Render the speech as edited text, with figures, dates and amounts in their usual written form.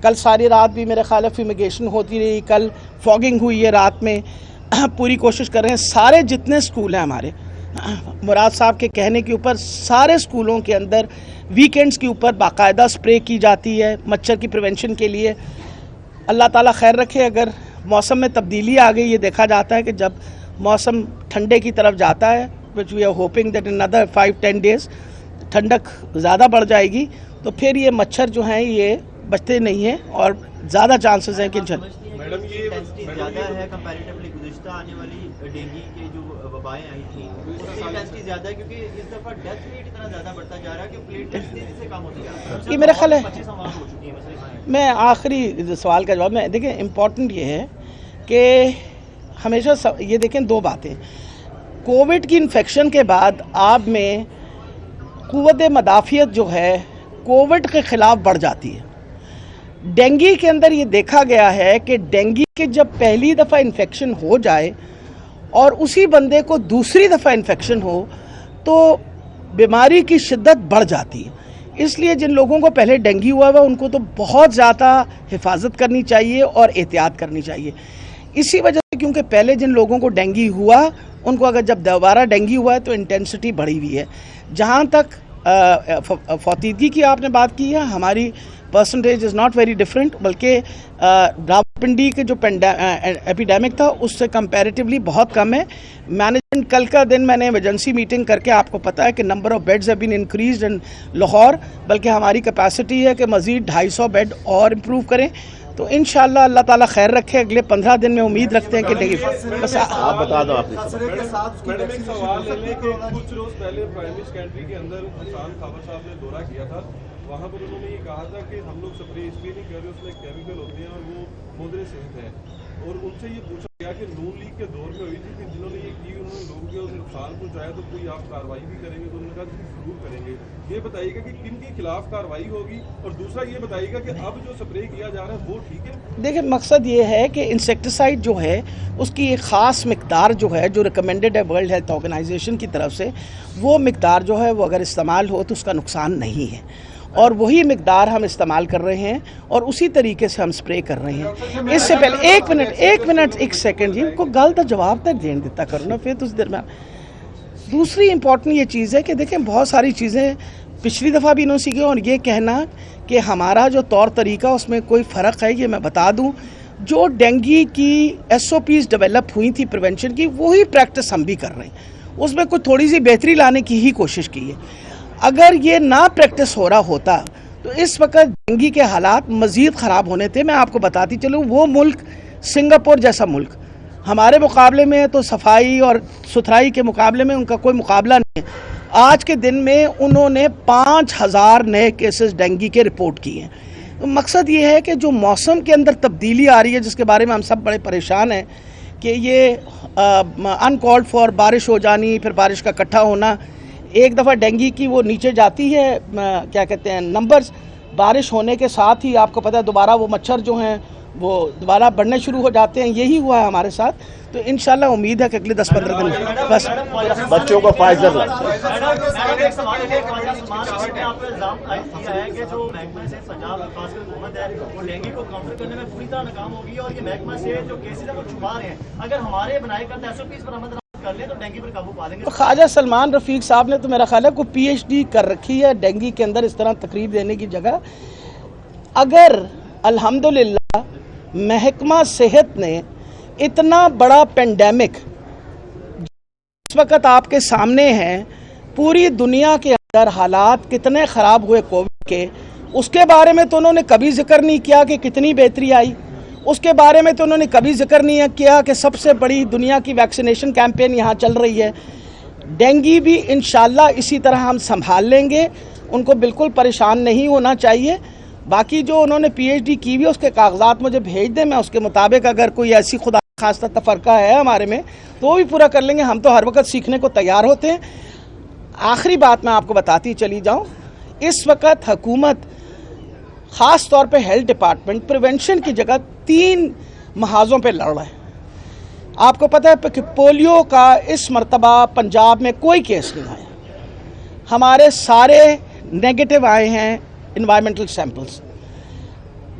کل ساری رات بھی میرے خیال ہے فیمیگیشن ہوتی رہی, کل فاگنگ ہوئی ہے رات میں. پوری کوشش کر رہے ہیں سارے جتنے اسکول ہیں ہمارے, مراد صاحب کے کہنے کے اوپر سارے اسکولوں کے اندر ویکینڈز کے اوپر باقاعدہ سپرے کی جاتی ہے مچھر کی پریونشن کے لیے. اللہ تعالیٰ خیر رکھے. اگر موسم میں تبدیلی آ گئی, یہ دیکھا جاتا ہے کہ جب موسم ٹھنڈے کی طرف جاتا ہے, which we are hoping that in another 5-10 days ٹھنڈک زیادہ بڑھ جائے گی, تو پھر یہ مچھر جو ہیں یہ بچتے نہیں ہیں اور زیادہ چانسز ہیں کہ میڈم یہ زیادہ ہے کمپیریٹیولی گزشتہ آنے والی ڈینگی کے جو وبائیں آئی تھیں اس سے انٹینسٹی زیادہ ہے, کیونکہ اس دفعہ ڈیتھ ریٹ اتنا زیادہ بڑھتا جا رہا ہے کہ پلیٹلیٹس تیزی سے کم ہوتی جا رہا ہے. یہ میرا خیال ہے میں آخری سوال کا جواب میں دیکھیں امپورٹنٹ یہ ہے کہ ہمیشہ یہ دیکھیں دو باتیں. کووڈ کی انفیکشن کے بعد آپ میں قوت مدافعت جو ہے کووڈ کے خلاف بڑھ جاتی ہے. ڈینگی کے اندر یہ دیکھا گیا ہے کہ ڈینگی کے جب پہلی دفعہ انفیکشن ہو جائے اور اسی بندے کو دوسری دفعہ انفیکشن ہو تو بیماری کی شدت بڑھ جاتی ہے. اس لیے جن لوگوں کو پہلے ڈینگی ہوا ہوا ان کو تو بہت زیادہ حفاظت کرنی چاہیے اور احتیاط کرنی چاہیے. اسی وجہ سے کیونکہ پہلے جن لوگوں کو ڈینگی ہوا ان کو اگر جب دوبارہ ڈینگی ہوا ہے تو انٹینسٹی بڑھی ہوئی ہے. جہاں تک فوتیدگی کی آپ نے بات کی ہے, ہماری percentage is not very different, بلکہ راولپنڈی کے جو ایپیڈیمک تھا اس سے کمپیریٹیولی بہت کم ہے. مینجمنٹ کل کا دن میں نے ایمرجنسی میٹنگ کر کے آپ کو پتا ہے کہ number of beds have been increased in Lahore, بلکہ ہماری کیپیسٹی ہے کہ مزید 250 بیڈ اور امپروو کریں. تو انشاءاللہ اللہ تعالیٰ خیر رکھے. اگلے 15 دن میں امید رکھتے ہیں کہ بس آپ بتا دو. آپ میڈم ایک سوال ہے کہ کچھ روز پہلے پرائمری سیکنڈری کے اندر حسان خابر صاحب نے دورہ کیا تھا, وہاں پر انہوں نے یہ کہا تھا کہ ہم لوگ سپرے اس لیے نہیں کر رہے, اس میں کیمیکل ہوتے ہیں اور وہ مضر صحت ہے, اور ان سے یہ پوچھا گیا کہ نون لیگ کے دور میں ہوئی تھی کہ جنہوں نے یہ کی انہوں نے لوگوں کو نقصان پہنچایا تو کوئی آپ کارروائی بھی کریں گے؟ تو انہوں نے کہا ضرور کریں گے. یہ بتائیے گا کہ کن کے خلاف کارروائی ہوگی, اور دوسرا یہ بتائیے گا کہ اب جو سپرے کیا جا رہا ہے وہ ٹھیک ہے؟ دیکھیں مقصد یہ ہے کہ انسیکٹیسائڈ جو ہے اس کی ایک خاص مقدار جو ہے جو ریکمینڈڈ ہے ورلڈ ہیلتھ آرگنائزیشن کی طرف سے, وہ مقدار جو ہے وہ اگر استعمال ہو تو اس کا نقصان نہیں ہے, اور وہی مقدار ہم استعمال کر رہے ہیں اور اسی طریقے سے ہم سپرے کر رہے ہیں. اس سے پہلے ایک سیکنڈ جی کو گل کا جواب تک دین دیتا کرو نا, پھر اس درمیان دوسری امپورٹنٹ یہ چیز ہے کہ دیکھیں بہت ساری چیزیں پچھلی دفعہ بھی انہوں سیکھے, اور یہ کہنا کہ ہمارا جو طور طریقہ اس میں کوئی فرق ہے یہ میں بتا دوں. جو ڈینگی کی SOPs ڈیولپ ہوئی تھی پریونشن کی وہی پریکٹس ہم بھی کر رہے ہیں, اس میں کوئی تھوڑی سی بہتری لانے کی ہی کوشش کی ہے. اگر یہ نہ پریکٹس ہو رہا ہوتا تو اس وقت ڈینگی کے حالات مزید خراب ہونے تھے. میں آپ کو بتاتی چلوں وہ ملک سنگاپور جیسا ملک ہمارے مقابلے میں تو صفائی اور ستھرائی کے مقابلے میں ان کا کوئی مقابلہ نہیں ہے. آج کے دن میں انہوں نے 5000 نئے کیسز ڈینگی کے رپورٹ کیے ہیں. مقصد یہ ہے کہ جو موسم کے اندر تبدیلی آ رہی ہے جس کے بارے میں ہم سب بڑے پریشان ہیں کہ یہ ان کالڈ فار بارش ہو جانی, پھر بارش کا اکٹھا ہونا. ایک دفعہ ڈینگی کی وہ نیچے جاتی ہے کیا کہتے ہیں نمبرز, بارش ہونے کے ساتھ ہی آپ کو پتہ ہے دوبارہ وہ مچھر جو ہیں وہ دوبارہ بڑھنے شروع ہو جاتے ہیں. یہی ہوا ہے ہمارے ساتھ. تو انشاءاللہ امید ہے کہ اگلے 10-15 دن میں بس بچوں کو فائزر خواجہ سلمان رفیق صاحب نے تو میرا خیال ہے کوئی PhD کر رکھی ہے ڈینگی کے اندر اس طرح تقریر دینے کی جگہ. اگر الحمدللہ محکمہ صحت نے اتنا بڑا پینڈیمک اس وقت آپ کے سامنے ہے, پوری دنیا کے اندر حالات کتنے خراب ہوئے کووڈ کے, اس کے بارے میں تو انہوں نے کبھی ذکر نہیں کیا کہ کتنی بہتری آئی. اس کے بارے میں تو انہوں نے کبھی ذکر نہیں کیا کہ سب سے بڑی دنیا کی ویکسینیشن کیمپین یہاں چل رہی ہے. ڈینگی بھی انشاءاللہ اسی طرح ہم سنبھال لیں گے, ان کو بالکل پریشان نہیں ہونا چاہیے. باقی جو انہوں نے PhD کی ہوئی اس کے کاغذات مجھے بھیج دیں, میں اس کے مطابق اگر کوئی ایسی خدا خاصہ تفرقہ ہے ہمارے میں تو وہ بھی پورا کر لیں گے. ہم تو ہر وقت سیکھنے کو تیار ہوتے ہیں. آخری بات میں آپ کو بتاتی چلی جاؤں, اس وقت حکومت خاص طور پہ ہیلتھ ڈپارٹمنٹ پریونشن کی جگہ 3 محاذوں پہ لڑ رہا ہے. آپ کو پتہ ہے کہ پولیو کا اس مرتبہ پنجاب میں کوئی کیس نہیں آیا, ہمارے سارے نیگیٹو آئے ہیں انوائرمنٹل سیمپلز.